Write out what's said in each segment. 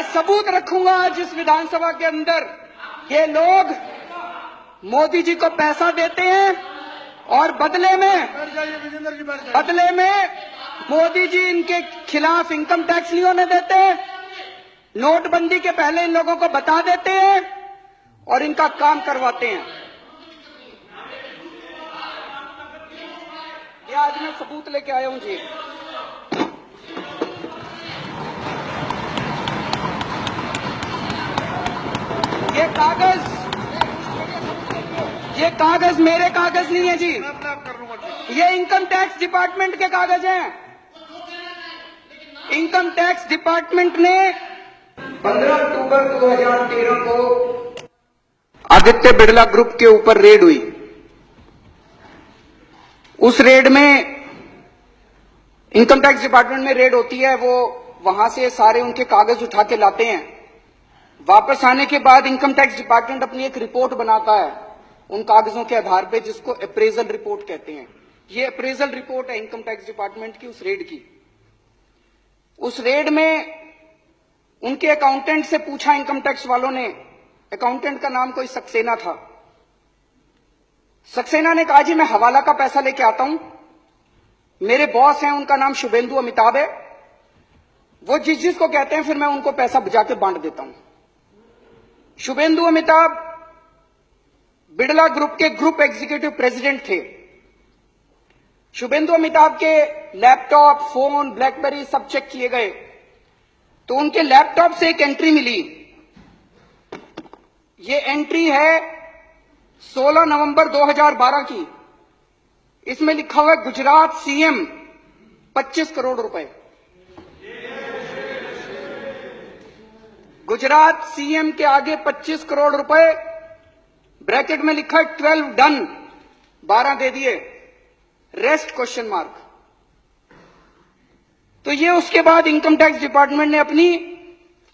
मैं सबूत रखूंगा आज इस विधानसभा के अंदर। ये लोग मोदी जी को पैसा देते हैं और बदले में मोदी जी इनके खिलाफ इनकम टैक्स नहीं होने देते, नोटबंदी के पहले इन लोगों को बता देते हैं और इनका काम करवाते हैं। ये आज मैं सबूत लेके आया हूं जी। ये कागज मेरे कागज नहीं है जी, ये इनकम टैक्स डिपार्टमेंट के कागज हैं। इनकम टैक्स डिपार्टमेंट ने 15 अक्टूबर 2013 को आदित्य बिड़ला ग्रुप के ऊपर रेड हुई। उस रेड में इनकम टैक्स डिपार्टमेंट में रेड होती है, वो वहां से सारे उनके कागज उठा के लाते हैं। वापस आने के बाद इनकम टैक्स डिपार्टमेंट अपनी एक रिपोर्ट बनाता है उन कागजों के आधार पे, जिसको अप्रेजल रिपोर्ट कहते हैं। ये अप्रेजल रिपोर्ट है इनकम टैक्स डिपार्टमेंट की उस रेड की। उस रेड में उनके अकाउंटेंट से पूछा इनकम टैक्स वालों ने, अकाउंटेंट का नाम कोई सक्सेना था। सक्सेना ने कहा जी मैं हवाला का पैसा लेके आता हूं, मेरे बॉस हैं उनका नाम शुभेंदु अमिताभ है, वो जिस जिसको कहते हैं फिर मैं उनको पैसा जाके बांट देता हूं। शुभेंदु अमिताभ बिड़ला ग्रुप के ग्रुप एग्जीक्यूटिव प्रेसिडेंट थे। शुभेंदु अमिताभ के लैपटॉप, फोन, ब्लैकबेरी सब चेक किए गए तो उनके लैपटॉप से एक एंट्री मिली। ये एंट्री है 16 नवंबर 2012 की। इसमें लिखा हुआ है गुजरात सीएम 25 करोड़ रुपए। गुजरात सीएम के आगे 25 करोड़ रुपए, ब्रैकेट में लिखा है 12 डन, 12 दे दिए, रेस्ट क्वेश्चन मार्क। तो ये उसके बाद इनकम टैक्स डिपार्टमेंट ने अपनी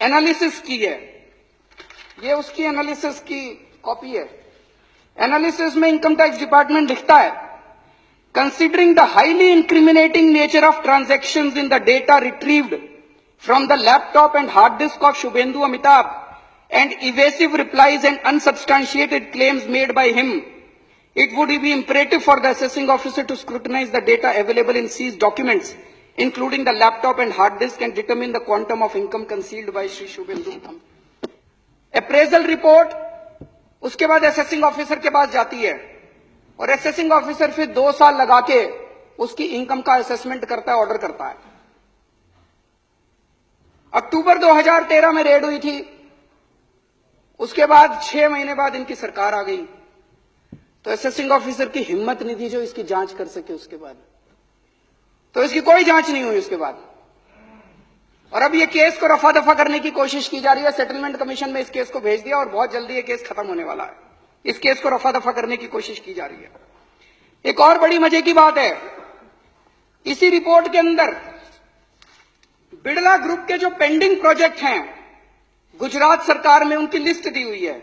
एनालिसिस की है। ये उसकी एनालिसिस की कॉपी है। एनालिसिस में इनकम टैक्स डिपार्टमेंट लिखता है, considering the highly incriminating nature of transactions in the data retrieved from the laptop and hard disk of Shubhendu Amitabh and evasive replies and unsubstantiated claims made by him, it would be imperative for the assessing officer to scrutinize the data available in seized documents, including the laptop and hard disk, and determine the quantum of income concealed by Shri Shubhendu. Appraisal report उसके बाद assessing officer के पास जाती है और assessing officer फिर 2 साल लगा के उसकी इनकम का असेसमेंट करता है, ऑर्डर करता है। अक्टूबर 2013 में रेड हुई थी। उसके बाद 6 महीने बाद इनकी सरकार आ गई तो असेसिंग ऑफिसर की हिम्मत नहीं थी जो इसकी जांच कर सके। उसके बाद तो इसकी कोई जांच नहीं हुई उसके बाद। और अब ये केस को रफा दफा करने की कोशिश की जा रही है। सेटलमेंट कमीशन में इस केस को भेज दिया और बहुत जल्दी ये केस खत्म होने वाला है। इस केस को रफा दफा करने की कोशिश की जा रही है। एक और बड़ी मजे की बात है, इसी रिपोर्ट के अंदर बिड़ला ग्रुप के जो पेंडिंग प्रोजेक्ट हैं गुजरात सरकार में, उनकी लिस्ट दी हुई है।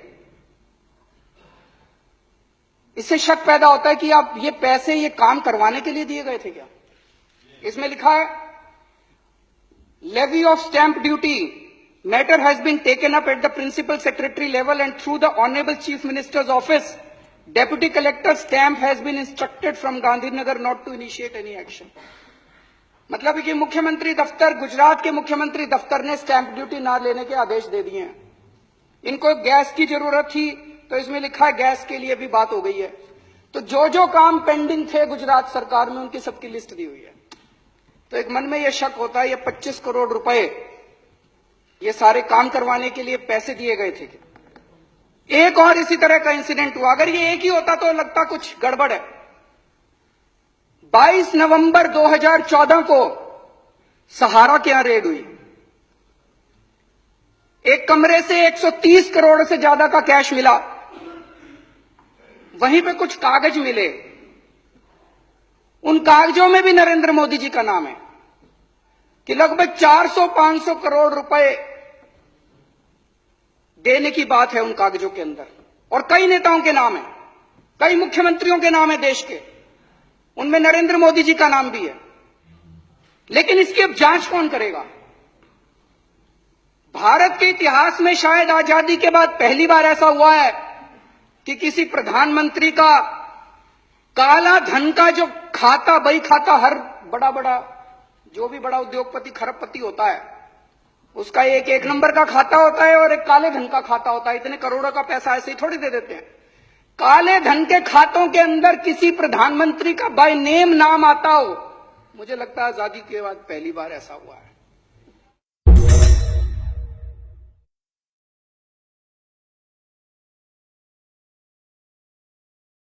इससे शक पैदा होता है कि आप ये पैसे ये काम करवाने के लिए दिए गए थे क्या। इसमें लिखा है, levy of stamp duty matter has been taken up at the principal secretary level and through the honourable chief minister's office, deputy collector stamp has been instructed from Gandhinagar not to initiate any action. मतलब कि मुख्यमंत्री दफ्तर, गुजरात के मुख्यमंत्री दफ्तर ने stamp duty ना लेने के आदेश दे दिए हैं। इनको गैस की जरूरत थी तो इसमें लिखा है गैस के लिए भी बात हो गई है। तो जो जो काम पेंडिंग थे गुजरात सरकार में उनकी सबकी लिस्ट दी हुई है। तो एक मन में यह शक होता है ये 25 करोड़ रुपए ये सारे काम करवाने के लिए पैसे दिए गए थे। एक और इसी तरह का इंसिडेंट हुआ। अगर ये एक ही होता तो लगता कुछ गड़बड़ है। 22 नवंबर 2014 को सहारा के यहां रेड हुई। एक कमरे से 130 करोड़ से ज्यादा का कैश मिला। वहीं पे कुछ कागज मिले, उन कागजों में भी नरेंद्र मोदी जी का नाम है कि लगभग 400-500 करोड़ रुपए देने की बात है उन कागजों के अंदर। और कई नेताओं के नाम है, कई मुख्यमंत्रियों के नाम है देश के, उनमें नरेंद्र मोदी जी का नाम भी है। लेकिन इसकी अब जांच कौन करेगा। भारत के इतिहास में शायद आजादी के बाद पहली बार ऐसा हुआ है कि किसी प्रधानमंत्री का काला धन का जो खाता, बही खाता, हर बड़ा बड़ा जो भी बड़ा उद्योगपति खरबपति होता है उसका एक नंबर का खाता होता है और एक काले धन का खाता होता है। इतने करोड़ों का पैसा ऐसे ही थोड़ी दे देते हैं। काले धन के खातों के अंदर किसी प्रधानमंत्री का बाय नेम नाम आता हो, मुझे लगता है आजादी के बाद पहली बार ऐसा हुआ है।